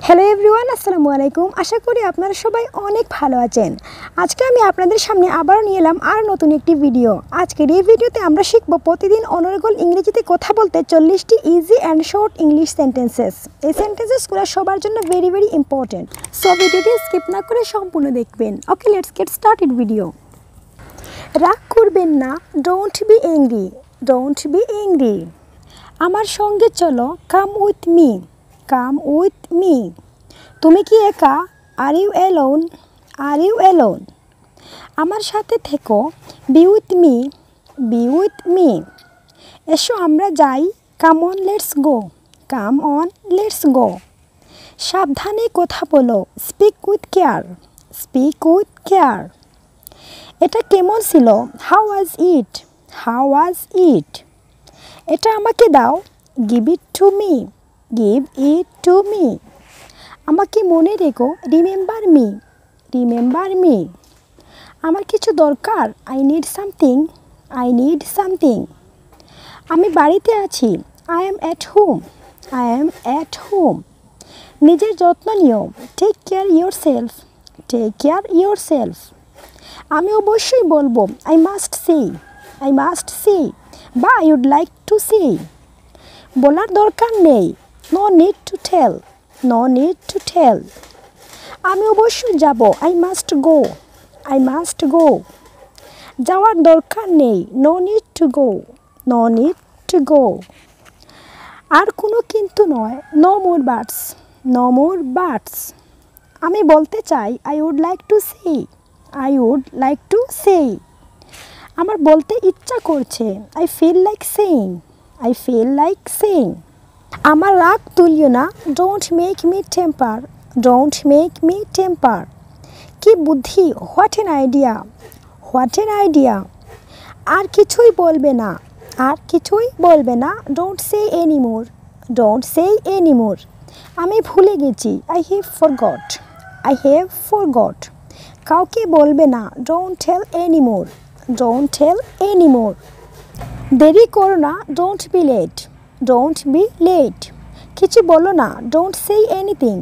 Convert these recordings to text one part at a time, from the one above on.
Hello everyone, আসসালামু আলাইকুম। আশা করি আপনারা সবাই অনেক ভালো আছেন। আজকে আমি আপনাদের সামনে আবারও নিয়ে এলাম আর নতুন একটি ভিডিও। আজকের এই ভিডিওতে আমরা শিখব প্রতিদিন অনর্গল ইংরেজিতে কথা বলতে 40টি easy and short English sentences. এই সেন্টেন্সেসগুলো সবার জন্য ভেরি ভেরি ইম্পর্টেন্ট। সো ভিডিওটি স্কিপ না করে সম্পূর্ণ দেখবেন। Okay, let's get started video. রাগ করবেন না, don't be angry, don't be angry. আমার সঙ্গে চলো, come with me, come with me. তুমি কি একা? Are you alone, are you alone. আমার সাথে থেকো, be with me, be with me. এসো আমরা যাই, come on let's go, come on let's go. সাবধানে কথা বলো, speak with care, speak with care. এটা কেমন ছিল? How was it, how was it. এটা আমাকে দাও, give it to me, give it to me. আমাকে মনে রেখো, রিমেম্বার মি, রিমেম্বার মি। আমার কিছু দরকার, I need something, I need something. আমি বাড়িতে আছি, I am at home, I am at home. নিজের যত্ন নিও, take care yourself, take care yourself. আমি অবশ্যই বলবো, I must say, I must say, বা I would like to say. বলার দরকার নেই, no need to tell, no need to tell. আমি অবশ্যই যাব, I must go, I must go. যাওয়ার দরকার নেই, no need to go, no need to go. আর কোনো কিন্তু নয়, নো মোর বাটস, নো মোর বাটস। আমি বলতে চাই, I would like to say, I would like to say. আমার বলতে ইচ্ছা করছে, I feel like saying, I feel like saying. আমার রাগ তুলিও না, don't make me temper, don't make me temper. কি বুদ্ধি, what an idea, what an idea. আর কিছুই বলবে না, আর কিছুই বলবে না, don't say anymore, don't say anymore. আমি ভুলে গেছি, I have forgot, I have forgot. কাউকে বলবে না, don't tell anymore, don't tell anymore. দেরি করো না, don't be late, don't be late. কিছু বলো না, don't say anything,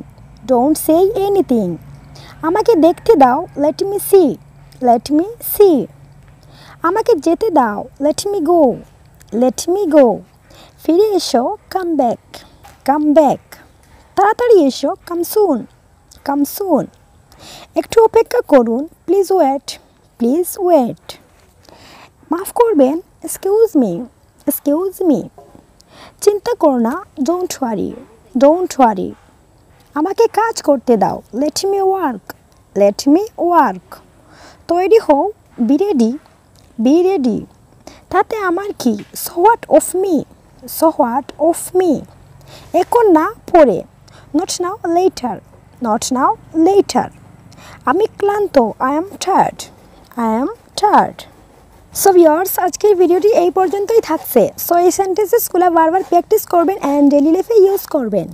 don't say anything. আমাকে দেখতে দাও, let me see, let me see. আমাকে যেতে দাও, let me go, let me go. ফিরে এসো, কাম ব্যাক, কাম ব্যাক। তাড়াতাড়ি এসো, কাম সুন, কাম সুন। একটু অপেক্ষা করুন, প্লিজ ওয়েট, প্লিজ ওয়েট। মাফ করবেন, এক্সকিউজ মি, এক্সকিউজ মি। চিন্তা করো না, ডোন্ট ওয়ারি, ডোন্ট ওয়ারি। আমাকে কাজ করতে দাও, let me work, let me work. তৈরি হও, বি রেডি, বি রেডি। তাতে আমার কি, so what of me, so what of me. এখন না, পরে, not now later, not now later. আমি ক্লান্ত, I am tired, I am tired. So viewers, আজকের ভিডিওটি এই পর্যন্তই থাকছে। সো এই সেন্টেন্সেসগুলো বারবার প্র্যাকটিস করবেন অ্যান্ড ডেইলি লাইফে ইউজ করবেন।